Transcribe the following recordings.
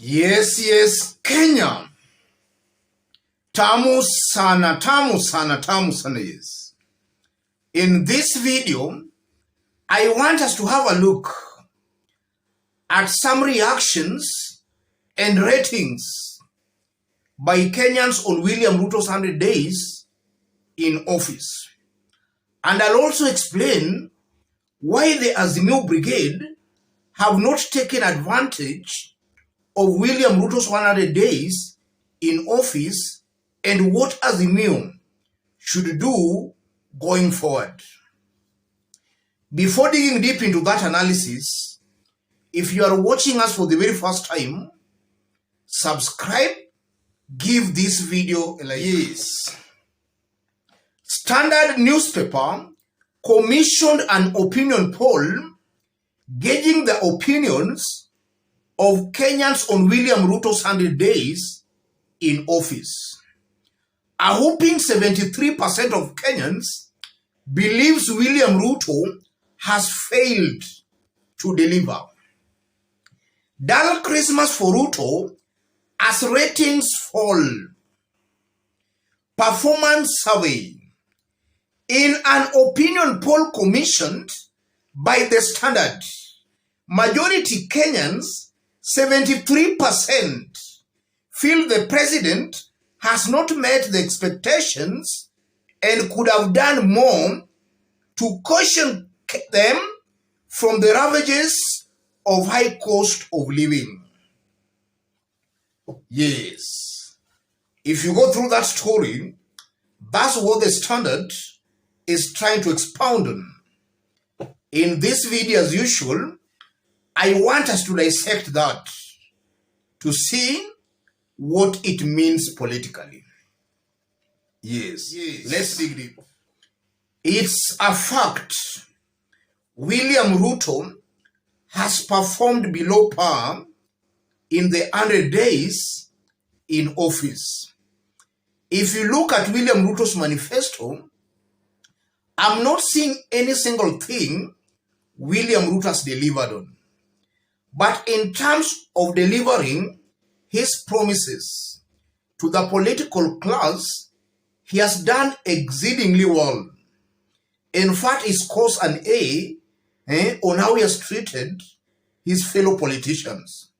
Yes, Kenya. Tamu sana, yes. In this video, I want us to have a look at some reactions and ratings by Kenyans on William Ruto's 100 days in office. And I'll also explain why the Azimio Brigade have not taken advantage of William Ruto's 100 days in office and what Azimio should do going forward. Before digging deep into that analysis, if you are watching us for the very first time, subscribe, give this video a like. Yes. Standard newspaper commissioned an opinion poll gauging the opinions of Kenyans on William Ruto's 100 days in office. A whopping 73% of Kenyans believes William Ruto has failed to deliver. Dull Christmas for Ruto as ratings fall. Performance survey. In an opinion poll commissioned by the Standard, majority Kenyans, 73%, feel the president has not met the expectations and could have done more to caution them from the ravages of high cost of living. Yes. If you go through that story, that's what the Standard is trying to expound on. In this video, as usual, I want us to dissect that to see what it means politically. Yes. Let's dig deep. It's a fact. William Ruto has performed below par in the 100 days in office. If you look at William Ruto's manifesto, I'm not seeing any single thing William Ruto has delivered on. But in terms of delivering his promises to the political class, he has done exceedingly well. In fact, he scores an A on how he has treated his fellow politicians.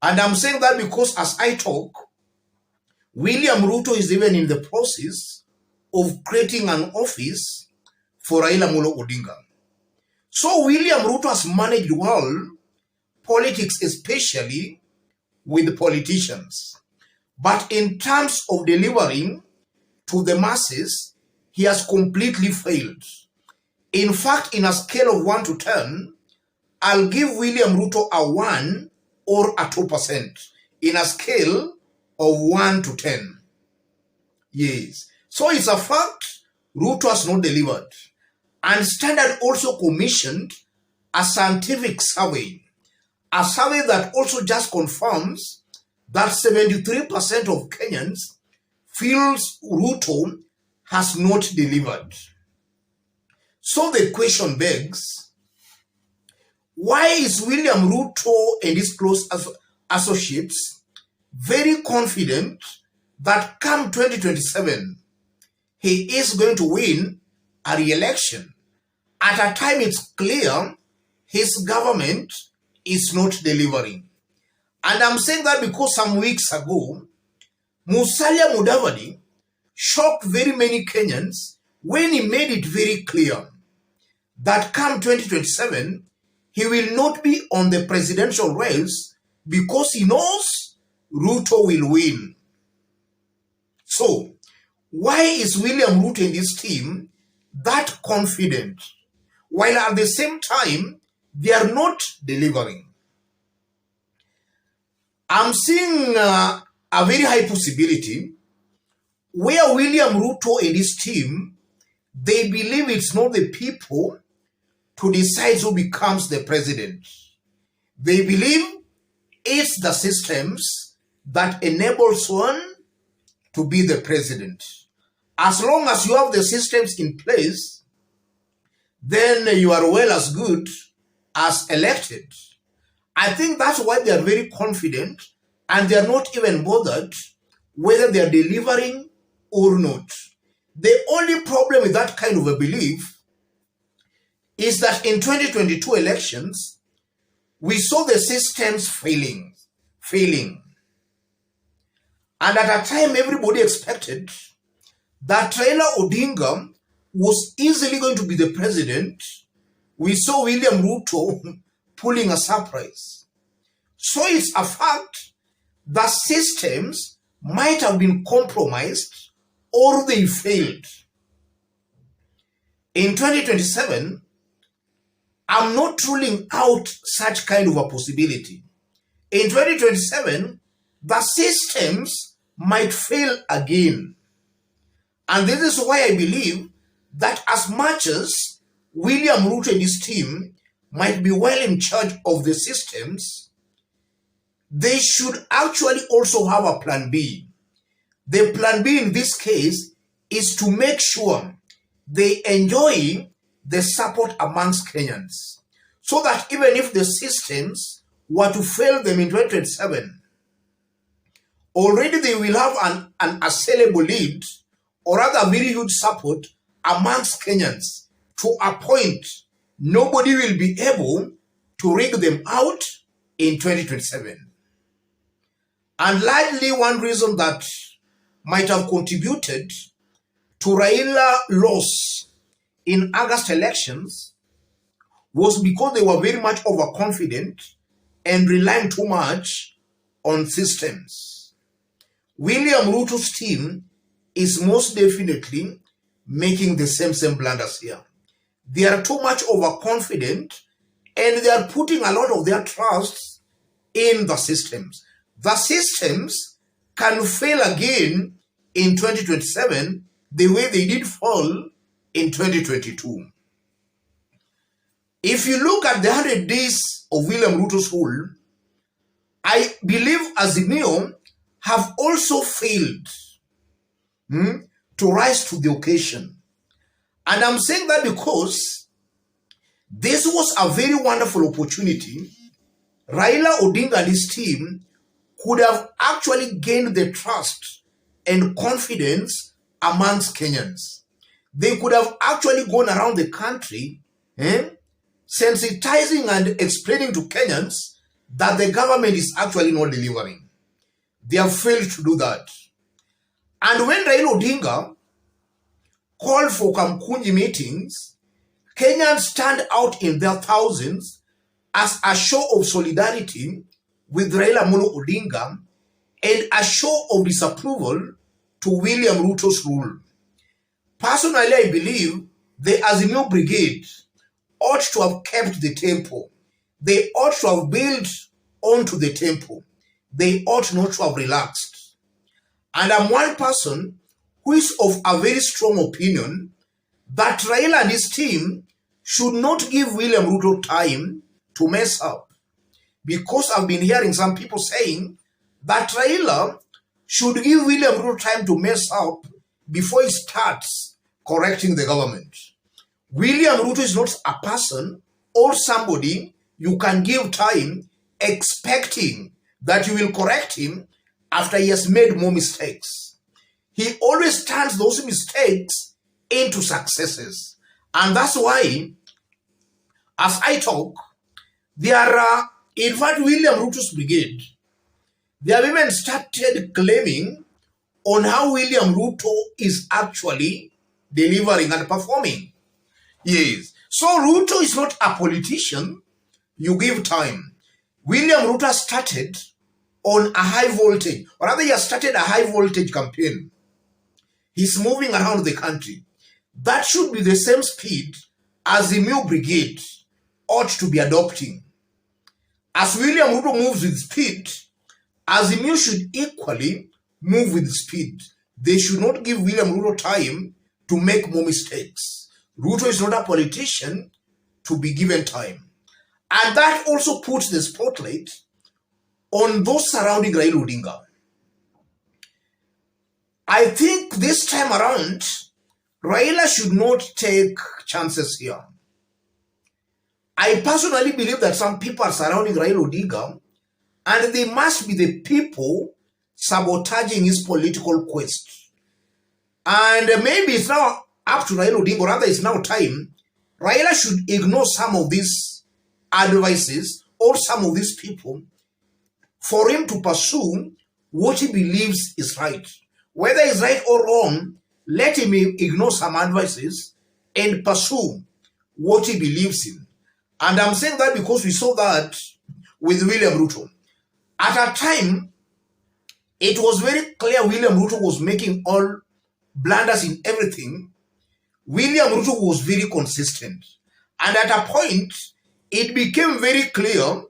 And I'm saying that because as I talk, William Ruto is even in the process of creating an office for Raila Odinga. So William Ruto has managed well politics, especially with politicians. But in terms of delivering to the masses, he has completely failed. In fact, in a scale of 1 to 10, I'll give William Ruto a 1 or a 2% in a scale of 1 to 10. Yes. So it's a fact Ruto has not delivered. And Standard also commissioned a scientific survey. A survey that also just confirms that 73% of Kenyans feels Ruto has not delivered. So the question begs, why is William Ruto and his close associates very confident that come 2027, he is going to win a re-election at a time it's clear his government is not delivering? And I'm saying that because some weeks ago, Musalia Mudavadi shocked very many Kenyans when he made it very clear that come 2027, he will not be on the presidential race because he knows Ruto will win. So, why is William Ruto and his team that confident, while at the same time, they are not delivering? I'm seeing a very high possibility where William Ruto and his team, they believe it's not the people to decide who becomes the president. They believe it's the systems that enables one to be the president. As long as you have the systems in place, then you are well as good as elected. I think that's why they are very confident and they are not even bothered whether they are delivering or not. The only problem with that kind of a belief is that in 2022 elections, we saw the systems failing. And at a time, everybody expected that Raila Odinga was easily going to be the president. We saw William Ruto pulling a surprise. So it's a fact that systems might have been compromised or they failed. In 2027, I'm not ruling out such kind of a possibility. In 2027, the systems might fail again. And this is why I believe that as much as William Ruto and his team might be well in charge of the systems, they should actually also have a plan B. The plan B in this case is to make sure they enjoy the support amongst Kenyans, so that even if the systems were to fail them in 2027, already they will have an assailable lead or rather very huge support amongst Kenyans to a point nobody will be able to rig them out in 2027. And likely one reason that might have contributed to Raila loss in August elections was because they were very much overconfident and relying too much on systems. William Ruto's team is most definitely making the same blunders here. They are too much overconfident and they are putting a lot of their trust in the systems. The systems can fail again in 2027 the way they did fall in 2022. If you look at the 100 days of William Ruto's rule, I believe Azimio have also failed to rise to the occasion. And I'm saying that because this was a very wonderful opportunity. Raila Odinga and his team could have actually gained the trust and confidence amongst Kenyans. They could have actually gone around the country sensitizing and explaining to Kenyans that the government is actually not delivering. They have failed to do that. And when Raila Odinga called for Kamkunji meetings, Kenyans turned out in their thousands as a show of solidarity with Raila Molo Odinga and a show of disapproval to William Ruto's rule. Personally, I believe the Azimio Brigade ought to have kept the tempo. They ought to have built onto the tempo. They ought not to have relaxed. And I'm one person who is of a very strong opinion that Raila and his team should not give William Ruto time to mess up. Because I've been hearing some people saying that Raila should give William Ruto time to mess up before he starts correcting the government. William Ruto is not a person or somebody you can give time expecting that you will correct him after he has made more mistakes. He always turns those mistakes into successes. And that's why, as I talk, there are, in fact, William Ruto's brigade, they have even started claiming on how William Ruto is actually delivering and performing. Yes. So Ruto is not a politician. You give time. William Ruto started on a high voltage, or rather he has started a high voltage campaign. He's moving around the country. That should be the same speed as the new brigade ought to be adopting. As William Ruto moves with speed, Azimio should equally move with speed. They should not give William Ruto time to make more mistakes. Ruto is not a politician to be given time. And that also puts the spotlight on those surrounding Raila Odinga. I think this time around, Raila should not take chances here. I personally believe that some people are surrounding Raila Odinga And they must be the people sabotaging his political quest. And maybe it's now up to Raila Odinga, or rather it's now time. Raila should ignore some of these advices or some of these people for him to pursue what he believes is right. Whether it's right or wrong, let him ignore some advices and pursue what he believes in. And I'm saying that because we saw that with William Ruto. At a time, it was very clear William Ruto was making all blunders in everything. William Ruto was very consistent. And at a point, it became very clear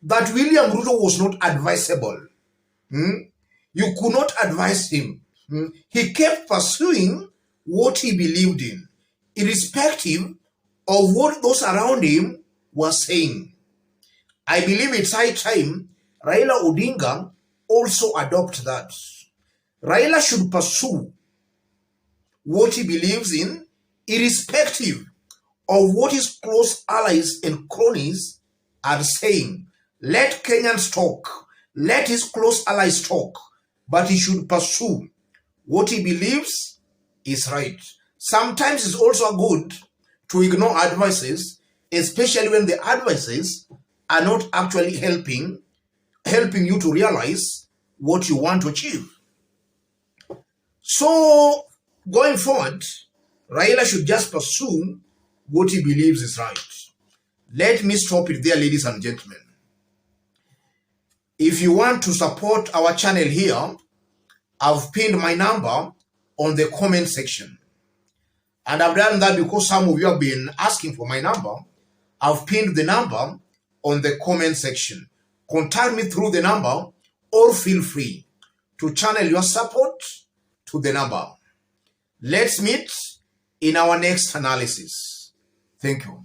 that William Ruto was not advisable. You could not advise him. He kept pursuing what he believed in, irrespective of what those around him were saying. I believe it's high time Raila Odinga also adopt that. Raila should pursue what he believes in, irrespective of what his close allies and cronies are saying. Let Kenyans talk. Let his close allies talk. But he should pursue what he believes is right. Sometimes it's also good to ignore advices, especially when the advices are not actually helping you to realize what you want to achieve. So, going forward, Raila should just pursue what he believes is right. Let me stop it there, ladies and gentlemen. If you want to support our channel here, I've pinned my number on the comment section. And I've done that because some of you have been asking for my number. I've pinned the number on the comment section. Contact me through the number or feel free to channel your support to the number. Let's meet in our next analysis. Thank you.